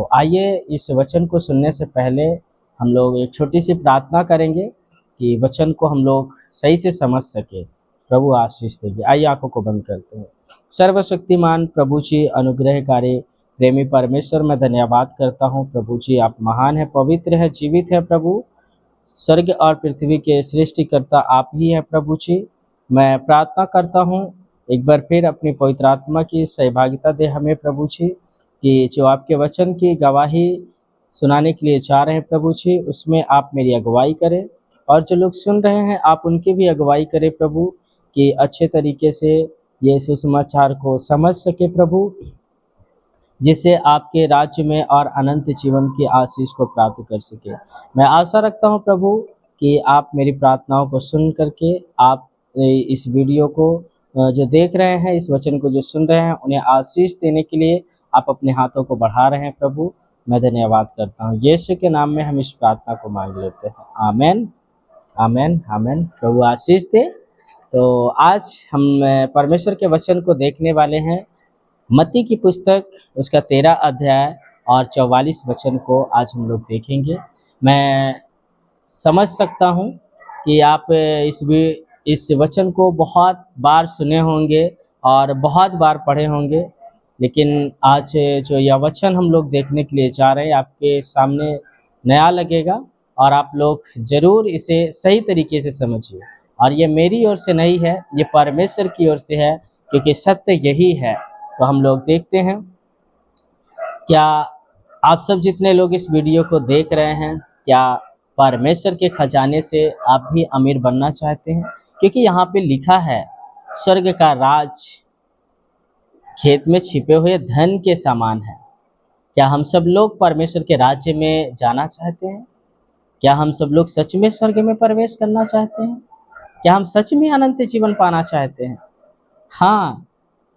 तो आइए इस वचन को सुनने से पहले हम लोग एक छोटी सी प्रार्थना करेंगे कि वचन को हम लोग सही से समझ सके। प्रभु आशीष देंगे। आइए आंखों को बंद करते हैं। सर्वशक्तिमान प्रभु जी, अनुग्रहकारी प्रेमी परमेश्वर, मैं धन्यवाद करता हूँ। प्रभु जी आप महान है, पवित्र है, जीवित है। प्रभु स्वर्ग और पृथ्वी के सृष्टिकर्ता आप ही हैं। प्रभु जी मैं प्रार्थना करता हूँ एक बार फिर अपनी पवित्र आत्मा की सहभागिता दे हमें प्रभु जी, कि जो आपके वचन की गवाही सुनाने के लिए जा रहे हैं प्रभु जी, उसमें आप मेरी अगुवाई करें और जो लोग सुन रहे हैं आप उनकी भी अगुवाई करें प्रभु, कि अच्छे तरीके से ये सुसमाचार को समझ सके प्रभु, जिससे आपके राज्य में और अनंत जीवन की आशीष को प्राप्त कर सके। मैं आशा रखता हूँ प्रभु कि आप मेरी प्रार्थनाओं को सुन करके आप इस वीडियो को जो देख रहे हैं, इस वचन को जो सुन रहे हैं, उन्हें आशीष देने के लिए आप अपने हाथों को बढ़ा रहे हैं प्रभु। मैं धन्यवाद करता हूँ। यीशु के नाम में हम इस प्रार्थना को मांग लेते हैं। आमेन, आमेन, आमेन। प्रभु आशीष दे। तो आज हम परमेश्वर के वचन को देखने वाले हैं। मत्ती की पुस्तक उसका 13 अध्याय और 44 वचन को आज हम लोग देखेंगे। मैं समझ सकता हूँ कि आप इस वचन को बहुत बार सुने होंगे और बहुत बार पढ़े होंगे, लेकिन आज जो यह वचन हम लोग देखने के लिए जा रहे हैं आपके सामने नया लगेगा और आप लोग ज़रूर इसे सही तरीके से समझिए। और ये मेरी ओर से नहीं है, ये परमेश्वर की ओर से है, क्योंकि सत्य यही है। तो हम लोग देखते हैं, क्या आप सब जितने लोग इस वीडियो को देख रहे हैं, क्या परमेश्वर के खजाने से आप भी अमीर बनना चाहते हैं? क्योंकि यहाँ पे लिखा है स्वर्ग का राज खेत में छिपे हुए धन के समान है। क्या हम सब लोग परमेश्वर के राज्य में जाना चाहते हैं? क्या हम सब लोग सच में स्वर्ग में प्रवेश करना चाहते हैं? क्या हम सच में अनंत जीवन पाना चाहते हैं? हाँ,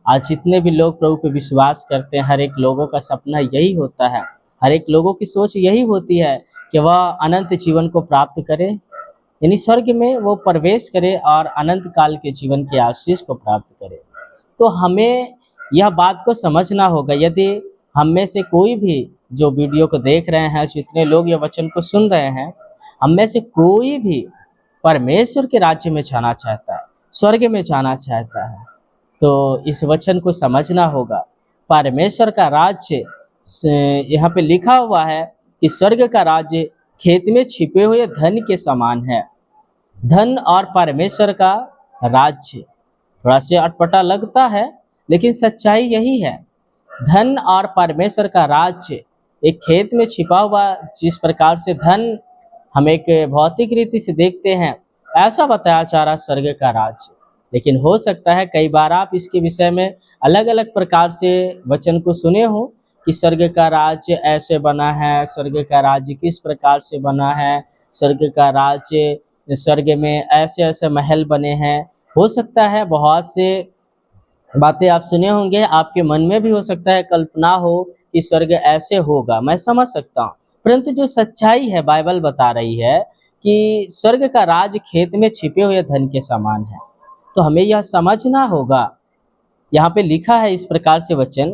आज जितने भी लोग प्रभु पे विश्वास करते हैं, हर एक लोगों का सपना यही होता है, हर एक लोगों की सोच यही होती है कि वह अनंत जीवन को प्राप्त करे, यानी स्वर्ग में वो प्रवेश करे और अनंत काल के जीवन की आशीष को प्राप्त करे। तो हमें यह बात को समझना होगा, यदि हम में से कोई भी जो वीडियो को देख रहे हैं, जितने लोग ये वचन को सुन रहे हैं, हम में से कोई भी परमेश्वर के राज्य में जाना चाहता है, स्वर्ग में जाना चाहता है, तो इस वचन को समझना होगा। परमेश्वर का राज्य, यहाँ पे लिखा हुआ है कि स्वर्ग का राज्य खेत में छिपे हुए धन के समान है। धन और परमेश्वर का राज्य थोड़ा से अटपटा लगता है, लेकिन सच्चाई यही है। धन और परमेश्वर का राज्य एक खेत में छिपा हुआ, जिस प्रकार से धन हम एक भौतिक रीति से देखते हैं, ऐसा बताया जा रहा स्वर्ग का राज्य। लेकिन हो सकता है कई बार आप इसके विषय में अलग अलग प्रकार से वचन को सुने हो कि स्वर्ग का राज्य ऐसे बना है, स्वर्ग का राज्य किस प्रकार से बना है, स्वर्ग का राज्य, स्वर्ग में ऐसे ऐसे महल बने हैं। हो सकता है बहुत से बातें आप सुने होंगे, आपके मन में भी हो सकता है कल्पना हो कि स्वर्ग ऐसे होगा, मैं समझ सकता हूँ। परंतु जो सच्चाई है, बाइबल बता रही है कि स्वर्ग का राज खेत में छिपे हुए धन के समान है। तो हमें यह समझना होगा। यहाँ पे लिखा है इस प्रकार से वचन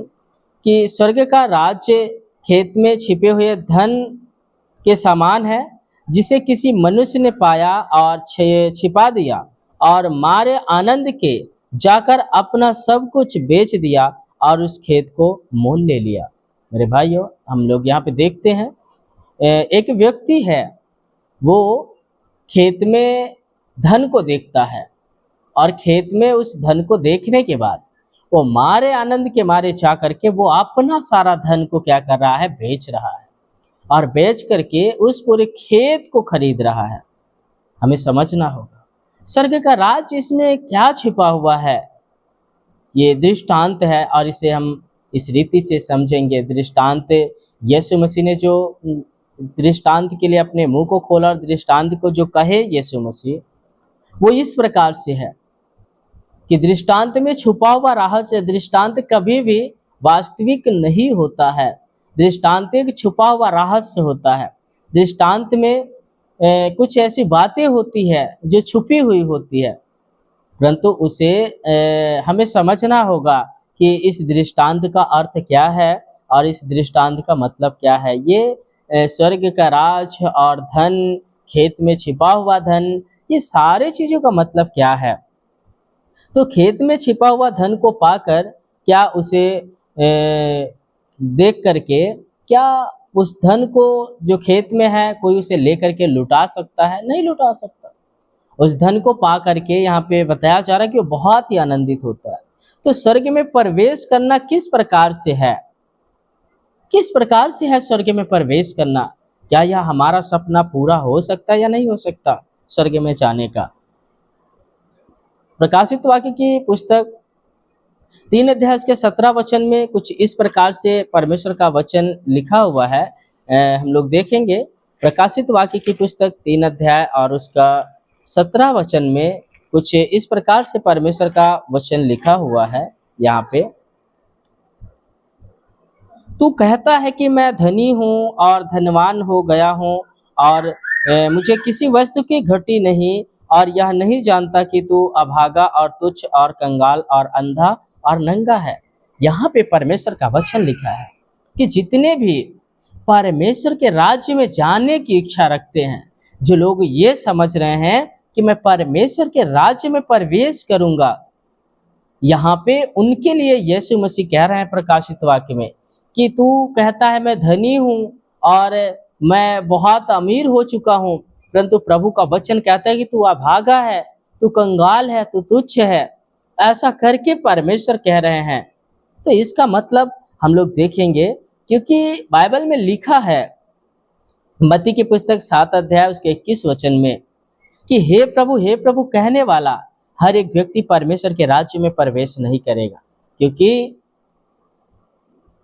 कि स्वर्ग का राज्य खेत में छिपे हुए धन के समान है, जिसे किसी मनुष्य ने पाया और छिपा दिया और मारे आनंद के जाकर अपना सब कुछ बेच दिया और उस खेत को मोल ले लिया। मेरे भाइयों, हम लोग यहाँ पे देखते हैं एक व्यक्ति है, वो खेत में धन को देखता है और खेत में उस धन को देखने के बाद वो मारे आनंद के मारे जा करके वो अपना सारा धन को क्या कर रहा है, बेच रहा है, और बेच करके उस पूरे खेत को खरीद रहा है। हमें समझना होगा स्वर्ग का राज इसमें क्या छिपा हुआ है। ये दृष्टांत है और इसे हम इस रीति से समझेंगे। दृष्टांत, यीशु मसीह ने जो दृष्टांत के लिए अपने मुंह को खोला और दृष्टांत को जो कहे यीशु मसीह, वो इस प्रकार से है कि दृष्टांत में छुपा हुआ रहस्य, दृष्टांत कभी भी वास्तविक नहीं होता है। दृष्टांत एक छुपा हुआ रहस्य होता है। दृष्टांत में कुछ ऐसी बातें होती है जो छुपी हुई होती है, परंतु उसे हमें समझना होगा कि इस दृष्टांत का अर्थ क्या है और इस दृष्टांत का मतलब क्या है। ये स्वर्ग का राज और धन, खेत में छिपा हुआ धन, ये सारे चीज़ों का मतलब क्या है। तो खेत में छिपा हुआ धन को पाकर क्या उसे देख करके क्या उस धन को जो खेत में है कोई उसे लेकर के लुटा सकता है? नहीं लुटा सकता। उस धन को पा करके यहाँ पे बताया जा रहा है कि वो बहुत ही आनंदित होता है। तो स्वर्ग में प्रवेश करना किस प्रकार से है? किस प्रकार से है स्वर्ग में प्रवेश करना? क्या यह हमारा सपना पूरा हो सकता है या नहीं हो सकता स्वर्ग में जाने का? प्रकाशित वाक्य की पुस्तक 3 अध्याय उसके 17 वचन में कुछ इस प्रकार से परमेश्वर का वचन लिखा हुआ है। हम लोग देखेंगे प्रकाशित वाक्य की पुस्तक 3 अध्याय और उसका 17 वचन में कुछ इस प्रकार से परमेश्वर का वचन लिखा हुआ है। यहाँ पे तू कहता है कि मैं धनी हूँ और धनवान हो गया हूँ और मुझे किसी वस्तु की घटी नहीं, और यह नहीं जानता कि तू अभागा और तुच्छ और कंगाल और अंधा और नंगा है। यहाँ पे परमेश्वर का वचन लिखा है कि जितने भी परमेश्वर के राज्य में जाने की इच्छा रखते हैं, जो लोग ये समझ रहे हैं कि मैं परमेश्वर के राज्य में प्रवेश करूंगा, यहाँ पे उनके लिए यीशु मसीह कह रहे हैं प्रकाशित वाक्य में कि तू कहता है मैं धनी हूँ और मैं बहुत अमीर हो चुका हूँ, परंतु प्रभु का वचन कहता है कि तू अभागा है, तू कंगाल है, तू तुच्छ है। ऐसा करके परमेश्वर कह रहे हैं। तो इसका मतलब हम लोग देखेंगे, क्योंकि बाइबल में लिखा है मत्ती की पुस्तक 7 अध्याय उसके 21 वचन में कि हे प्रभु कहने वाला हर एक व्यक्ति परमेश्वर के राज्य में प्रवेश नहीं करेगा। क्योंकि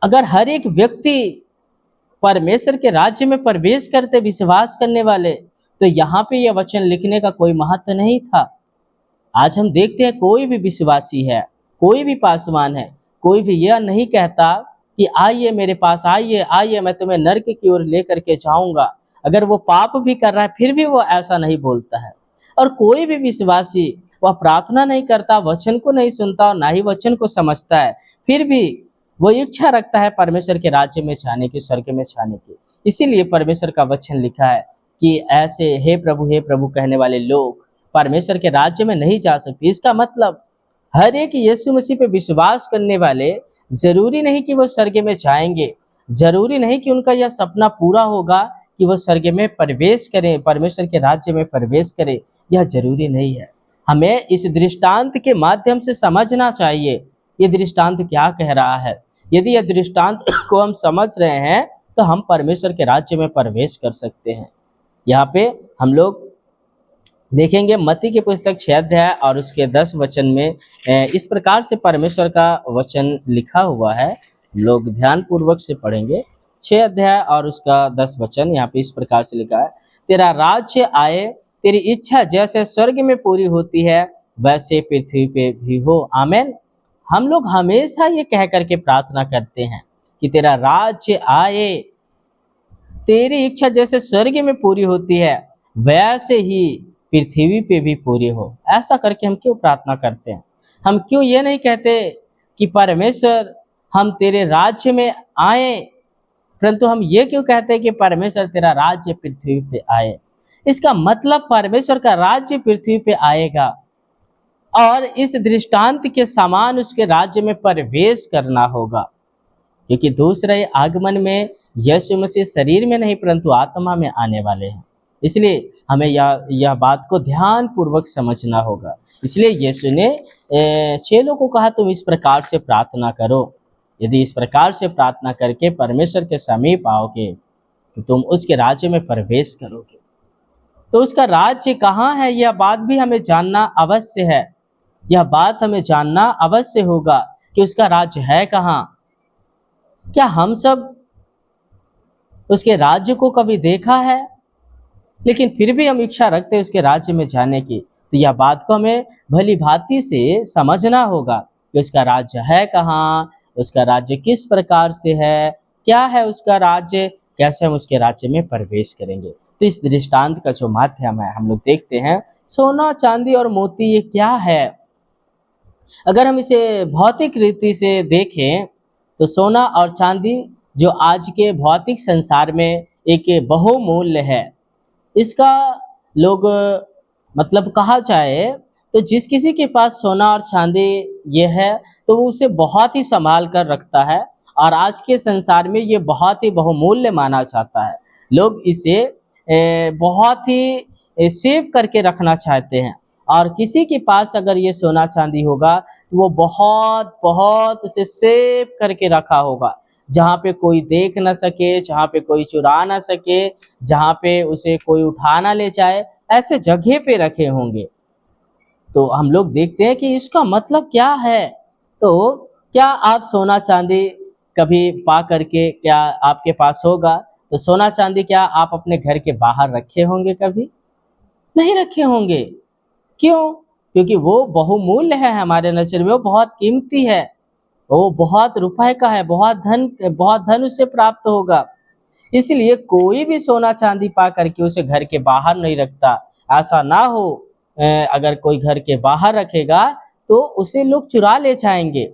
अगर हर एक व्यक्ति परमेश्वर के राज्य में प्रवेश करते विश्वास करने वाले, तो यहाँ पे यह वचन लिखने का कोई महत्व नहीं था। आज हम देखते हैं कोई भी विश्वासी है, कोई भी पासवान है, कोई भी यह नहीं कहता कि आइए मेरे पास, आइए आइए मैं तुम्हें नरक की ओर लेकर के जाऊंगा। अगर वो पाप भी कर रहा है फिर भी वो ऐसा नहीं बोलता है। और कोई भी विश्वासी वह प्रार्थना नहीं करता, वचन को नहीं सुनता और ना ही वचन को समझता है, फिर भी वो इच्छा रखता है परमेश्वर के राज्य में जाने की, स्वर्ग में जाने की। इसीलिए परमेश्वर का वचन लिखा है कि ऐसे हे प्रभु कहने वाले लोग परमेश्वर के राज्य में नहीं जा सकते। इसका मतलब हर एक यीशु मसीह पे विश्वास करने वाले जरूरी नहीं कि वो स्वर्ग में जाएंगे, जरूरी नहीं कि उनका यह सपना पूरा होगा कि वो स्वर्ग में प्रवेश करें, परमेश्वर के राज्य में प्रवेश करें, यह जरूरी नहीं है। हमें इस दृष्टांत के माध्यम से समझना चाहिए ये दृष्टांत क्या कह रहा है। यदि यह दृष्टांत को हम समझ रहे हैं तो हम परमेश्वर के राज्य में प्रवेश कर सकते हैं। यहाँ पे हम लोग देखेंगे मत्ती की पुस्तक 6 अध्याय और उसके 10 वचन में इस प्रकार से परमेश्वर का वचन लिखा हुआ है। लोग ध्यान पूर्वक से पढ़ेंगे। 6 अध्याय और उसका 10 वचन यहाँ पे इस प्रकार से लिखा है, तेरा राज्य आए, तेरी इच्छा जैसे स्वर्ग में पूरी होती है वैसे पृथ्वी पे भी हो। आमीन। हम लोग हमेशा ये कह करके प्रार्थना करते हैं कि तेरा राज्य आए, तेरी इच्छा जैसे स्वर्ग में पूरी होती है वैसे ही पृथ्वी पे भी पूरी हो। ऐसा करके हम क्यों प्रार्थना करते हैं? हम क्यों ये नहीं कहते कि परमेश्वर हम तेरे राज्य में आए, परंतु हम ये क्यों कहते हैं कि परमेश्वर तेरा राज्य पृथ्वी पे आए? इसका मतलब परमेश्वर का राज्य पृथ्वी पे आएगा और इस दृष्टांत के समान उसके राज्य में प्रवेश करना होगा, क्योंकि दूसरे आगमन में यीशु मसीह शरीर में नहीं परंतु आत्मा में आने वाले हैं। इसलिए हमें यह बात को ध्यान पूर्वक समझना होगा। इसलिए यीशु ने चेलों को कहा तुम इस प्रकार से प्रार्थना करो। यदि इस प्रकार से प्रार्थना करके परमेश्वर के समीप आओगे तो तुम उसके राज्य में प्रवेश करोगे। तो उसका राज्य कहाँ है, यह बात भी हमें जानना अवश्य है। यह बात हमें जानना अवश्य होगा कि उसका राज्य है कहाँ। क्या हम सब उसके राज्य को कभी देखा है? लेकिन फिर भी हम इच्छा रखते हैं उसके राज्य में जाने की। तो यह बात को हमें भली भांति से समझना होगा कि उसका राज्य है कहाँ, उसका राज्य किस प्रकार से है, क्या है उसका राज्य, कैसे हम उसके राज्य में प्रवेश करेंगे। तो इस दृष्टांत का जो माध्यम है हम लोग देखते हैं, सोना चांदी और मोती ये क्या है। अगर हम इसे भौतिक रीति से देखें तो सोना और चांदी जो आज के भौतिक संसार में एक बहुमूल्य है। इसका लोग मतलब कहा जाए तो जिस किसी के पास सोना और चांदी ये है तो वो उसे बहुत ही संभाल कर रखता है, और आज के संसार में ये बहुत ही बहुमूल्य माना जाता है। लोग इसे बहुत ही सेव करके रखना चाहते हैं, और किसी के पास अगर ये सोना चांदी होगा तो वो बहुत बहुत उसे सेव करके रखा होगा, जहाँ पे कोई देख ना सके, जहाँ पे कोई चुरा ना सके, जहाँ पे उसे कोई उठा ना ले जाए, ऐसे जगह पे रखे होंगे। तो हम लोग देखते हैं कि इसका मतलब क्या है। तो क्या आप सोना चांदी कभी पा करके क्या आपके पास होगा, तो सोना चांदी क्या आप अपने घर के बाहर रखे होंगे? कभी नहीं रखे होंगे। क्यों? क्योंकि वो बहुमूल्य है हमारे नज़र में, वो बहुत कीमती है, वो बहुत रुपए का है, बहुत धन उससे प्राप्त होगा। इसलिए कोई भी सोना चांदी पा करके उसे घर के बाहर नहीं रखता। ऐसा ना हो अगर कोई घर के बाहर रखेगा तो उसे लोग चुरा ले जाएंगे।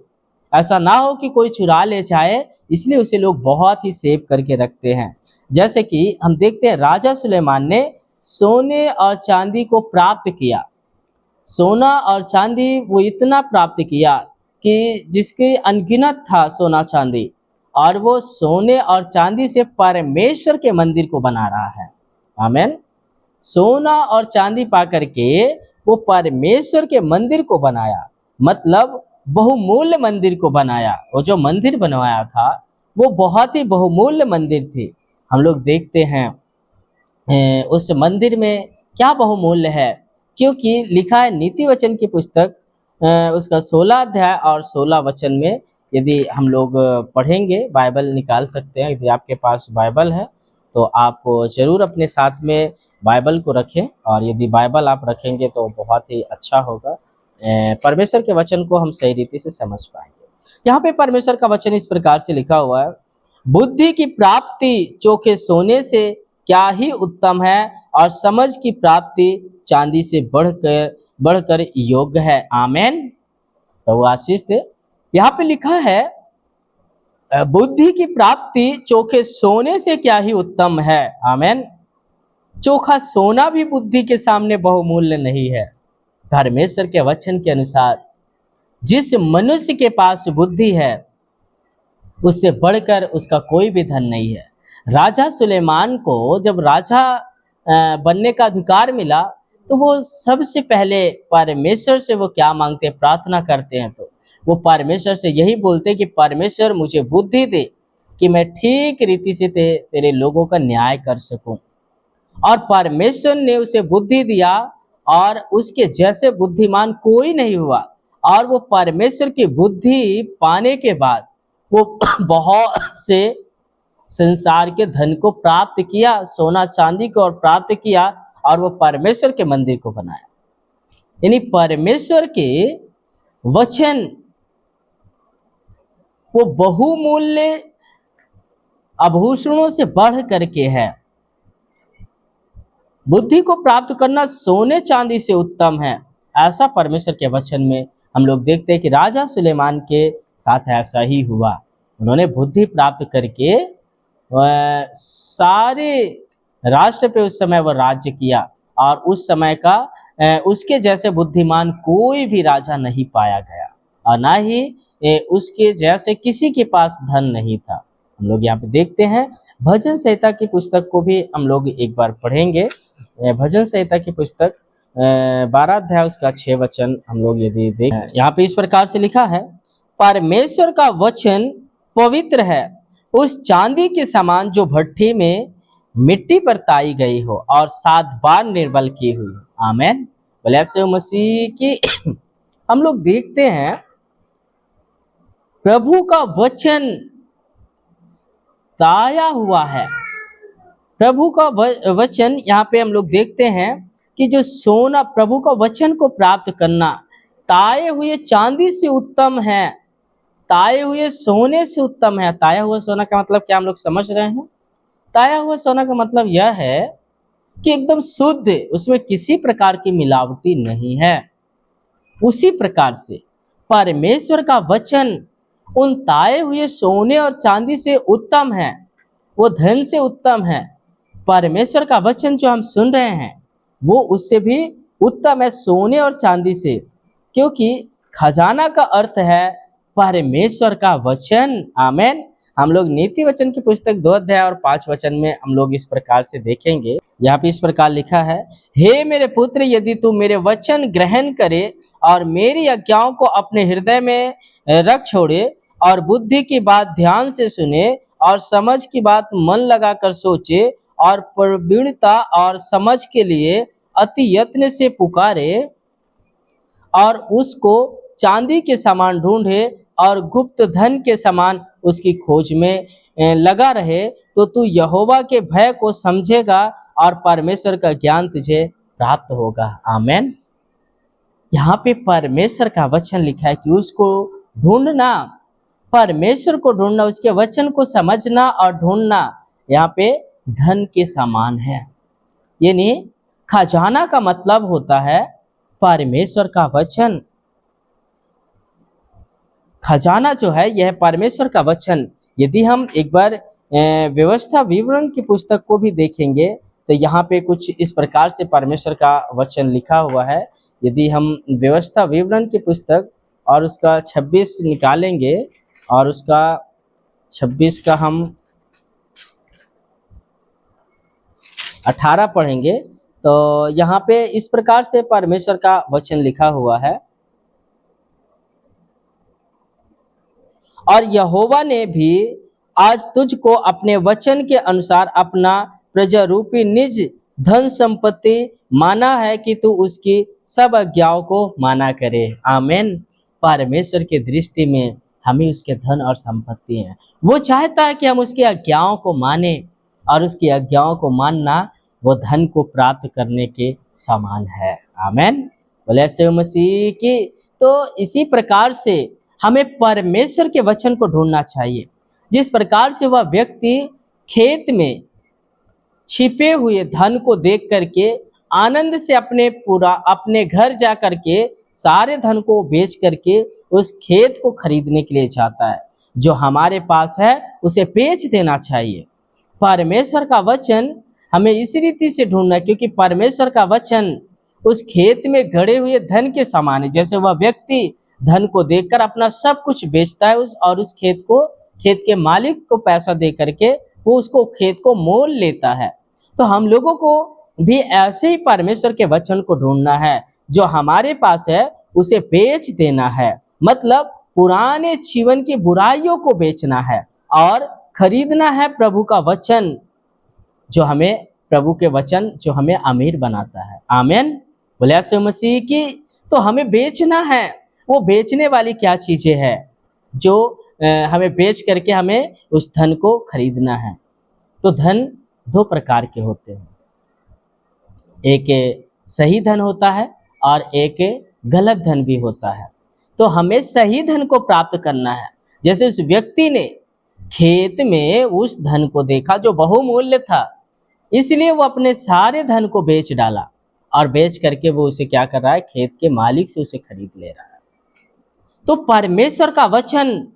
ऐसा ना हो कि कोई चुरा ले जाए, इसलिए उसे लोग बहुत ही सेव करके रखते हैं। जैसे कि हम देखते हैं राजा सुलेमान ने सोने और चांदी को प्राप्त किया। सोना और चांदी वो इतना प्राप्त किया कि जिसके अनगिनत था सोना चांदी, और वो सोने और चांदी से परमेश्वर के मंदिर को बना रहा है। आमीन। सोना और चांदी पा करके वो परमेश्वर के मंदिर को बनाया, मतलब बहुमूल्य मंदिर को बनाया। वो जो मंदिर बनवाया था वो बहुत ही बहुमूल्य मंदिर थी। हम लोग देखते हैं उस मंदिर में क्या बहुमूल्य है, क्योंकि लिखा है नीति वचन की पुस्तक उसका 16 अध्याय और 16 वचन में। यदि हम लोग पढ़ेंगे, बाइबल निकाल सकते हैं, यदि आपके पास बाइबल है तो आप ज़रूर अपने साथ में बाइबल को रखें, और यदि बाइबल आप रखेंगे तो बहुत ही अच्छा होगा। परमेश्वर के वचन को हम सही रीति से समझ पाएंगे। यहाँ पे परमेश्वर का वचन इस प्रकार से लिखा हुआ है, बुद्धि की प्राप्ति चोखे सोने से क्या ही उत्तम है, और समझ की प्राप्ति चांदी से बढ़कर योग्य है। आमेन। तो वो आशीष दे। यहाँ पे लिखा है बुद्धि की प्राप्ति चोखे सोने से क्या ही उत्तम है। आमेन। चोखा सोना भी बुद्धि के सामने बहुमूल्य नहीं है। परमेश्वर के वचन के अनुसार जिस मनुष्य के पास बुद्धि है उससे बढ़कर उसका कोई भी धन नहीं है। राजा सुलेमान को जब राजा बनने का अधिकार मिला तो वो सबसे पहले परमेश्वर से वो क्या मांगते हैं, प्रार्थना करते हैं। तो वो परमेश्वर से यही बोलते कि परमेश्वर मुझे बुद्धि दे कि मैं ठीक रीति से तेरे लोगों का न्याय कर सकूं। और परमेश्वर ने उसे बुद्धि दिया, और उसके जैसे बुद्धिमान कोई नहीं हुआ। और वो परमेश्वर की बुद्धि पाने के बाद वो बहुत से संसार के धन को प्राप्त किया, सोना चांदी को और प्राप्त किया, और वो परमेश्वर के मंदिर को बनाया। यानी परमेश्वर के वचन वो बहुमूल्य आभूषणों से बढ़ करके है। बुद्धि को प्राप्त करना सोने चांदी से उत्तम है, ऐसा परमेश्वर के वचन में हम लोग देखते हैं कि राजा सुलेमान के साथ ऐसा ही हुआ। उन्होंने बुद्धि प्राप्त करके सारे राष्ट्र पे उस समय वह राज्य किया, और उस समय का उसके जैसे बुद्धिमान कोई भी राजा नहीं पाया गया, और ना ही उसके जैसे किसी के पास धन नहीं था। हम लोग यहाँ पे देखते हैं भजन संहिता की पुस्तक को भी हम लोग एक बार पढ़ेंगे। भजन संहिता की पुस्तक 12 अध्याय उसका 6 वचन हम लोग यदि देख, यहाँ पे इस प्रकार से लिखा है, परमेश्वर का वचन पवित्र है, उस चांदी के समान जो भट्ठी में मिट्टी पर ताई गई हो और 7 बार निर्बल की हुई। आमेन। बोले यीशु मसीह की। हम लोग देखते हैं प्रभु का वचन ताया हुआ है। प्रभु का वचन यहाँ पे हम लोग देखते हैं कि जो सोना, प्रभु का वचन को प्राप्त करना ताए हुए चांदी से उत्तम है, ताए हुए सोने से उत्तम है। ताया हुआ सोना का मतलब क्या हम लोग समझ रहे हैं? ताया हुआ सोना का मतलब यह है कि एकदम शुद्ध, उसमें किसी प्रकार की मिलावटी नहीं है। उसी प्रकार से परमेश्वर का वचन उन ताए हुए सोने और चांदी से उत्तम है, वो धन से उत्तम है। परमेश्वर का वचन जो हम सुन रहे हैं वो उससे भी उत्तम है, सोने और चांदी से, क्योंकि खजाना का अर्थ है परमेश्वर का वचन। आमेन। हम लोग नीति वचन की पुस्तक 2 अध्याय और 5 वचन में हम लोग इस प्रकार से देखेंगे। यहाँ पे इस प्रकार लिखा है, हे मेरे पुत्र, यदि तू मेरे वचन ग्रहण करे और मेरी आज्ञाओं को अपने हृदय में रख छोड़े और बुद्धि की बात ध्यान से सुने और समझ की बात मन लगाकर सोचे और प्रवीणता और समझ के लिए अति यत्न से पुकारे और उसको चांदी के समान ढूंढे और गुप्त धन के समान उसकी खोज में लगा रहे, तो तू यहोवा के भय को समझेगा और परमेश्वर का ज्ञान तुझे प्राप्त होगा। आमेन। यहाँ पे परमेश्वर का वचन लिखा है कि उसको ढूंढना, परमेश्वर को ढूंढना, उसके वचन को समझना और ढूंढना यहाँ पे धन के समान है। यानी खजाना का मतलब होता है परमेश्वर का वचन। खजाना जो है यह परमेश्वर का वचन। यदि हम एक बार व्यवस्था विवरण की पुस्तक को भी देखेंगे तो यहाँ पे कुछ इस प्रकार से परमेश्वर का वचन लिखा हुआ है। यदि हम व्यवस्था विवरण की पुस्तक और उसका 26 निकालेंगे और उसका 26 का हम 18 पढ़ेंगे तो यहाँ पे इस प्रकार से परमेश्वर का वचन लिखा हुआ है, और यहोवा ने भी आज तुझको अपने वचन के अनुसार अपना प्रजा रूपी निज धन संपत्ति माना है कि तू उसकी सब आज्ञाओं को माना करे। आमीन। परमेश्वर की दृष्टि में हमें उसके धन और संपत्ति है। वो चाहता है कि हम उसकी आज्ञाओं को माने, और उसकी आज्ञाओं को मानना वो धन को प्राप्त करने के समान है। आमीन। बोले यीशु मसीह की। तो इसी प्रकार से हमें परमेश्वर के वचन को ढूंढना चाहिए। जिस प्रकार से वह व्यक्ति खेत में छिपे हुए धन को देख करके आनंद से अपने घर जा करके सारे धन को बेच करके उस खेत को खरीदने के लिए चाहता है, जो हमारे पास है उसे बेच देना चाहिए। परमेश्वर का वचन हमें इसी रीति से ढूंढना है, क्योंकि परमेश्वर का वचन उस खेत में गड़े हुए धन के समान है। जैसे वह व्यक्ति धन को देखकर अपना सब कुछ बेचता है और उस खेत के मालिक को पैसा दे करके वो उसको खेत को मोल लेता है। तो हम लोगों को भी ऐसे ही परमेश्वर के वचन को ढूंढना है, जो हमारे पास है उसे बेच देना है। मतलब पुराने जीवन की बुराइयों को बेचना है और खरीदना है प्रभु का वचन, जो हमें प्रभु के वचन जो हमें अमीर बनाता है। आमीन। बोले यीशु मसीह की। तो हमें बेचना है। वो बेचने वाली क्या चीजें हैं जो हमें बेच करके हमें उस धन को खरीदना है। तो धन 2 प्रकार के होते हैं, एक सही धन होता है और एक गलत धन भी होता है। तो हमें सही धन को प्राप्त करना है। जैसे उस व्यक्ति ने खेत में उस धन को देखा जो बहुमूल्य था, इसलिए वो अपने सारे धन को बेच डाला और बेच करके वो उसे क्या कर रहा है, खेत के मालिक से उसे खरीद ले रहा है। तो परमेश्वर का वचन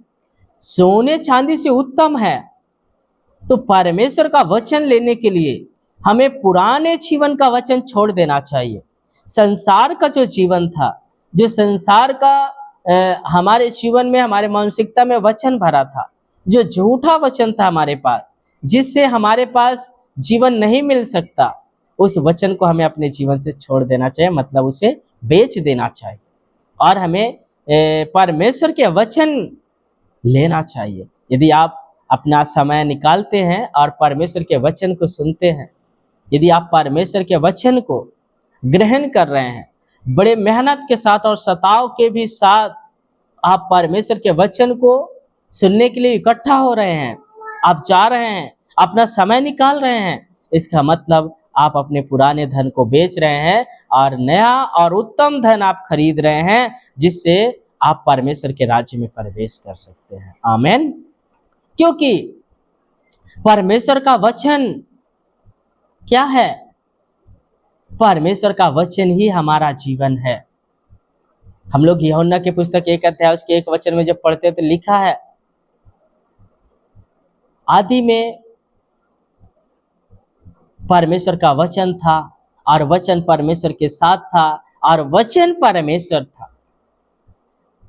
सोने चांदी से उत्तम है। तो परमेश्वर का वचन लेने के लिए हमें पुराने जीवन का वचन छोड़ देना चाहिए। संसार का जो जीवन था, जो संसार का हमारे जीवन में, हमारे मानसिकता में वचन भरा था, जो झूठा वचन था हमारे पास, जिससे हमारे पास जीवन नहीं मिल सकता, उस वचन को हमें अपने जीवन से छोड़ देना चाहिए। मतलब उसे बेच देना चाहिए और हमें परमेश्वर के वचन लेना चाहिए। यदि आप अपना समय निकालते हैं और परमेश्वर के वचन को सुनते हैं, यदि आप परमेश्वर के वचन को ग्रहण कर रहे हैं, बड़े मेहनत के साथ और सताव के भी साथ आप परमेश्वर के वचन को सुनने के लिए इकट्ठा हो रहे हैं, आप जा रहे हैं, अपना समय निकाल रहे हैं, इसका मतलब आप अपने पुराने धन को बेच रहे हैं और नया और उत्तम धन आप खरीद रहे हैं, जिससे आप परमेश्वर के राज्य में प्रवेश कर सकते हैं। आमीन। क्योंकि परमेश्वर का वचन क्या है? परमेश्वर का वचन ही हमारा जीवन है। हम लोग यूहन्ना की पुस्तक 1 अध्याय उसके 1 वचन में जब पढ़ते हैं तो लिखा है, आदि में परमेश्वर का वचन था और वचन परमेश्वर के साथ था और वचन परमेश्वर था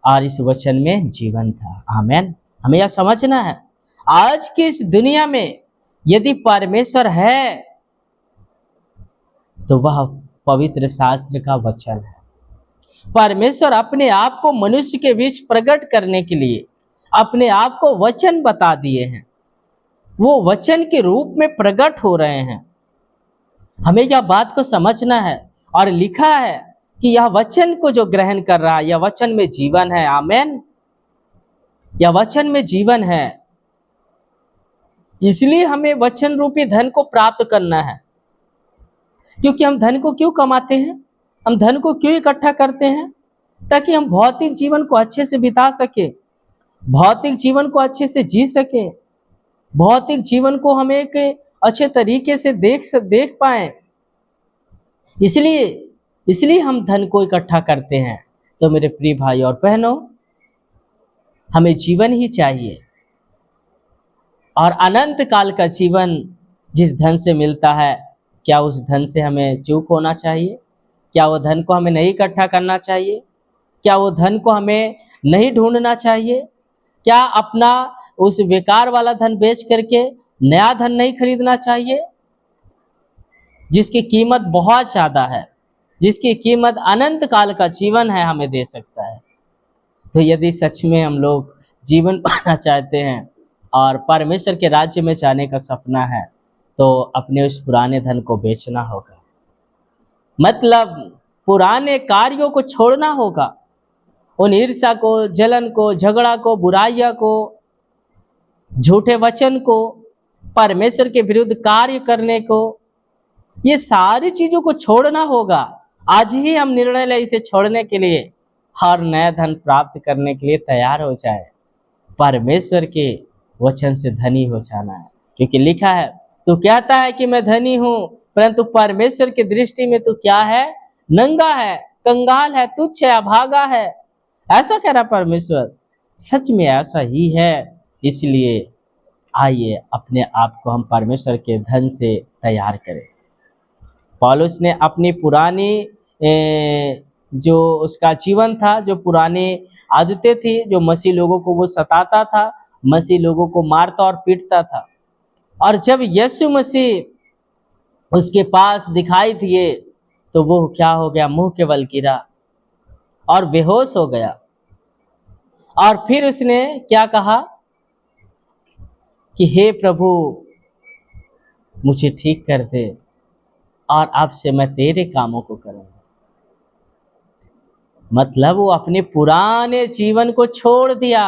और इस वचन में जीवन था। आमेन। हमें यह समझना है, आज की इस दुनिया में यदि परमेश्वर है तो वह पवित्र शास्त्र का वचन है। परमेश्वर अपने आप को मनुष्य के बीच प्रकट करने के लिए अपने आप को वचन बता दिए हैं, वो वचन के रूप में प्रकट हो रहे हैं। हमें यह बात को समझना है और लिखा है कि यह वचन को जो ग्रहण कर रहा है, यह वचन में जीवन है। आमेन। यह वचन में जीवन है, इसलिए हमें वचन रूपी धन को प्राप्त करना है। क्योंकि हम धन को क्यों कमाते हैं, हम धन को क्यों इकट्ठा करते हैं? ताकि हम भौतिक जीवन को अच्छे से बिता सके, भौतिक जीवन को अच्छे से जी सके, भौतिक जीवन को हम एक अच्छे तरीके से देख पाए। इसलिए हम धन को इकट्ठा करते हैं। तो मेरे प्रिय भाई और बहनों, हमें जीवन ही चाहिए और अनंत काल का जीवन जिस धन से मिलता है, क्या उस धन से हमें चूक होना चाहिए? क्या वो धन को हमें नहीं इकट्ठा करना चाहिए? क्या वो धन को हमें नहीं ढूंढना चाहिए? क्या अपना उस बेकार वाला धन बेच करके नया धन नहीं खरीदना चाहिए, जिसकी कीमत बहुत ज़्यादा है, जिसकी कीमत अनंत काल का जीवन है, हमें दे सकता है? तो यदि सच में हम लोग जीवन पाना चाहते हैं और परमेश्वर के राज्य में जाने का सपना है, तो अपने उस पुराने धन को बेचना होगा। मतलब पुराने कार्यों को छोड़ना होगा, उन ईर्ष्या को, जलन को, झगड़ा को, बुराइयां को, झूठे वचन को, परमेश्वर के विरुद्ध कार्य करने को, ये सारी चीजों को छोड़ना होगा। आज ही हम निर्णय लें इसे छोड़ने के लिए और नया धन प्राप्त करने के लिए तैयार हो जाए। परमेश्वर के वचन से धनी हो जाना है, क्योंकि लिखा है, तू कहता है कि मैं धनी हूं, परंतु परमेश्वर की दृष्टि में तू क्या है? नंगा है, कंगाल है, तुच्छ है, अभागा है। ऐसा कह रहा परमेश्वर। सच में ऐसा ही है। इसलिए आइए अपने आप को हम परमेश्वर के धन से तैयार करें। पौलुस ने अपनी पुरानी जो उसका जीवन था, जो पुरानी आदतें थी, जो मसीह लोगों को वो सताता था, मसीह लोगों को मारता और पीटता था, और जब यीशु मसीह उसके पास दिखाई दिए तो वो क्या हो गया? मुंह के बल गिरा और बेहोश हो गया। और फिर उसने क्या कहा कि हे प्रभु, मुझे ठीक कर दे और अब से मैं तेरे कामों को करूंगा। मतलब वो अपने पुराने जीवन को छोड़ दिया,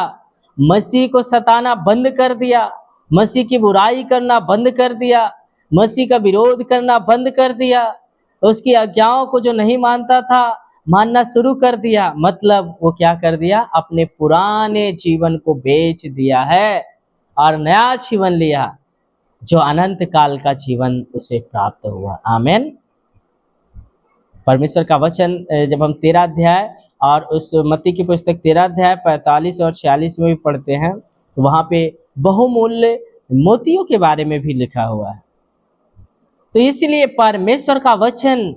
मसीह को सताना बंद कर दिया, मसीह की बुराई करना बंद कर दिया, मसीह का विरोध करना बंद कर दिया, उसकी आज्ञाओं को जो नहीं मानता था मानना शुरू कर दिया। मतलब वो क्या कर दिया? अपने पुराने जीवन को बेच दिया है और नया जीवन लिया, जो अनंत काल का जीवन उसे प्राप्त हुआ। आमेन। परमेश्वर का वचन जब हम 13 अध्याय और उस मत्ती की पुस्तक 13 अध्याय 45 और 46 में भी पढ़ते हैं, तो वहाँ पे बहुमूल्य मोतियों के बारे में भी लिखा हुआ है। तो इसलिए परमेश्वर का वचन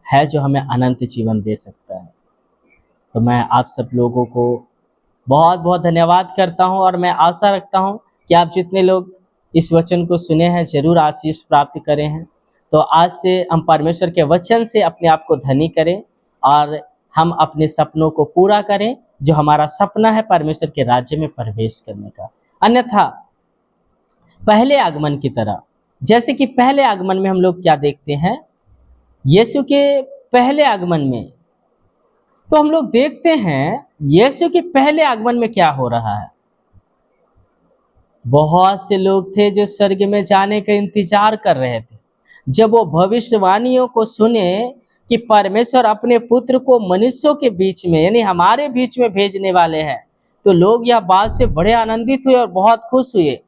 है जो हमें अनंत जीवन दे सकता है। तो मैं आप सब लोगों को बहुत बहुत धन्यवाद करता हूँ और मैं आशा रखता हूँ कि आप जितने लोग इस वचन को सुने हैं जरूर आशीष प्राप्त करें हैं। तो आज से हम परमेश्वर के वचन से अपने आप को धनी करें और हम अपने सपनों को पूरा करें, जो हमारा सपना है परमेश्वर के राज्य में प्रवेश करने का। अन्यथा पहले आगमन की तरह, जैसे कि पहले आगमन में हम लोग क्या देखते हैं, यीशु के पहले आगमन में, तो हम लोग देखते हैं यीशु के पहले आगमन में क्या हो रहा है। बहुत से लोग थे जो स्वर्ग में जाने का इंतजार कर रहे थे। जब वो भविष्यवाणियों को सुने कि परमेश्वर अपने पुत्र को मनुष्यों के बीच में, यानी हमारे बीच में भेजने वाले हैं, तो लोग यह बात से बड़े आनंदित हुए और बहुत खुश हुए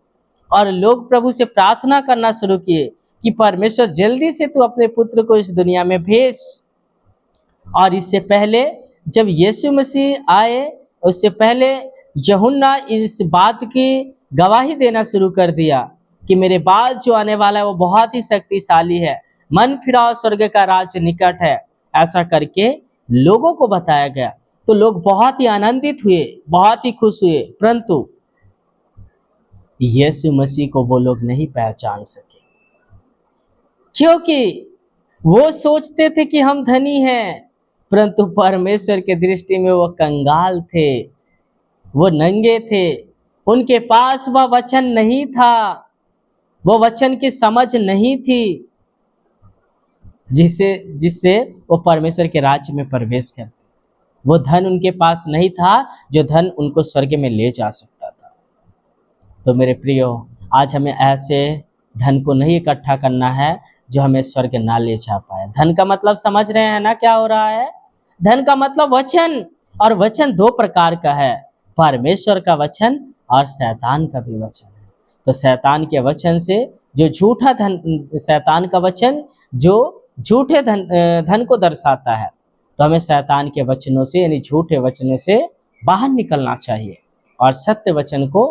और लोग प्रभु से प्रार्थना करना शुरू किए कि परमेश्वर जल्दी से तू अपने पुत्र को इस दुनिया में भेज। और इससे पहले जब यीशु मसीह आए, उससे पहले यूहन्ना इस बात की गवाही देना शुरू कर दिया कि मेरे बाद जो आने वाला है वो बहुत ही शक्तिशाली है, मन फिराओ स्वर्ग का राज्य निकट है, ऐसा करके लोगों को बताया गया। तो लोग बहुत ही आनंदित हुए, बहुत ही खुश हुए, परंतु यीशु मसीह को वो लोग नहीं पहचान सके, क्योंकि वो सोचते थे कि हम धनी हैं, परंतु परमेश्वर के दृष्टि में वो कंगाल थे, वो नंगे थे, उनके पास वह वचन नहीं था, वो वचन की समझ नहीं थी जिससे वो परमेश्वर के राज्य में प्रवेश करते। वो धन उनके पास नहीं था जो धन उनको स्वर्ग में ले जा सकता था। तो मेरे प्रियो, आज हमें ऐसे धन को नहीं इकट्ठा करना है जो हमें स्वर्ग ना ले जा पाए। धन का मतलब समझ रहे हैं ना क्या हो रहा है? धन का मतलब वचन, और वचन दो प्रकार का है, परमेश्वर का वचन और शैतान का भी वचन है। तो शैतान के वचन से जो झूठा धन, शैतान का वचन जो झूठे धन को दर्शाता है, तो हमें शैतान के वचनों से यानी झूठे वचनों से बाहर निकलना चाहिए और सत्य वचन को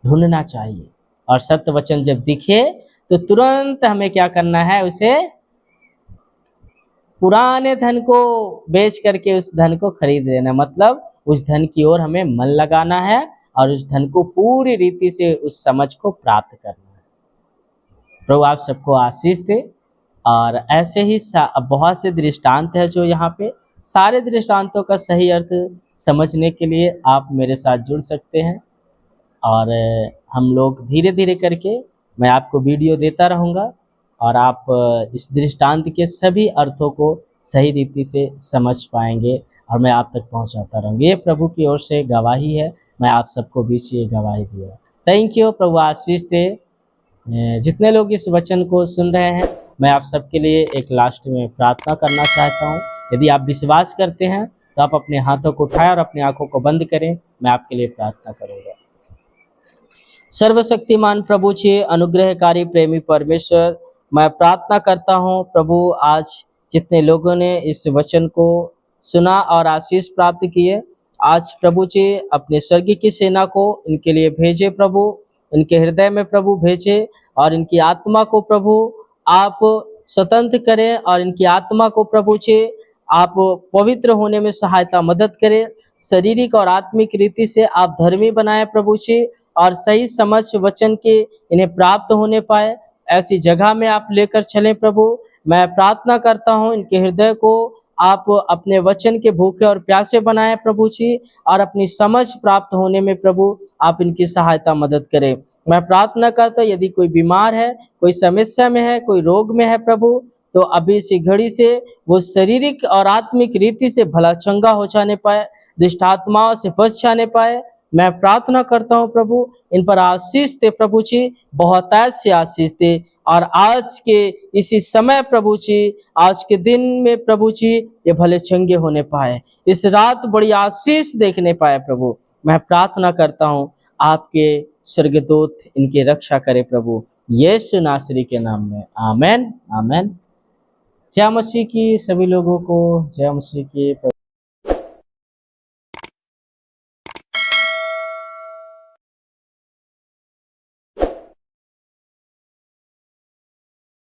ढूंढना चाहिए। और सत्य वचन जब दिखे तो तुरंत हमें क्या करना है, उसे पुराने धन को बेच करके उस धन को खरीद लेना, मतलब उस धन की ओर हमें मन लगाना है और उस धन को पूरी रीति से उस समझ को प्राप्त करना है। प्रभु आप सबको आशीष दे। और ऐसे ही बहुत से दृष्टांत है जो यहाँ पे, सारे दृष्टांतों का सही अर्थ समझने के लिए आप मेरे साथ जुड़ सकते हैं, और हम लोग धीरे धीरे करके मैं आपको वीडियो देता रहूँगा और आप इस दृष्टांत के सभी अर्थों को सही रीति से समझ पाएंगे और मैं आप तक पहुँचाता रहूँगा। ये प्रभु की ओर से गवाही है, मैं आप सबको बीच ये गवाही दिया। Thank you. प्रभु आशीष दे। जितने लोग इस वचन को सुन रहे हैं, मैं आप सबके लिए एक लास्ट में प्रार्थना करना चाहता हूँ। यदि आप विश्वास करते हैं तो आप अपने हाथों को उठाएं और अपनी आंखों को बंद करें, मैं आपके लिए प्रार्थना करूँगा। सर्वशक्तिमान प्रभु जी, अनुग्रहकारी प्रेमी परमेश्वर, मैं प्रार्थना करता हूँ प्रभु, आज जितने लोगों ने इस वचन को सुना और आशीष प्राप्त किए, आज प्रभु जी अपने स्वर्ग की सेना को इनके लिए भेजे प्रभु, इनके हृदय में प्रभु भेजे और इनकी आत्मा को प्रभु आप स्वतंत्र करें और इनकी आत्मा को प्रभु जी आप पवित्र होने में सहायता मदद करें। शारीरिक और आत्मिक रीति से आप धर्मी बनाए प्रभु जी, और सही समझ वचन के इन्हें प्राप्त होने पाए, ऐसी जगह में आप लेकर चलें प्रभु। मैं प्रार्थना करता हूँ इनके हृदय को आप अपने वचन के भूखे और प्यासे बनाए प्रभु जी, और अपनी समझ प्राप्त होने में प्रभु आप इनकी सहायता मदद करें। मैं प्रार्थना करता हूँ यदि कोई बीमार है, कोई समस्या में है, कोई रोग में है प्रभु, तो अभी इसी घड़ी से वो शारीरिक और आत्मिक रीति से भला चंगा हो जाने पाए, दुष्ट आत्माओं से बच जाने पाए। मैं प्रार्थना करता हूँ प्रभु इन पर आशीष दे प्रभु जी, बहुत ऐसे आशीष दे, और आज के इसी समय प्रभु जी, आज के दिन में प्रभु जी ये भले चंगे होने पाए, इस रात बड़ी आशीष देखने पाए प्रभु। मैं प्रार्थना करता हूँ आपके स्वर्गदूत इनकी रक्षा करे प्रभु, यीशु नासरी के नाम में, आमेन आमेन। जय मसीह की सभी लोगों को, जय मसीह की।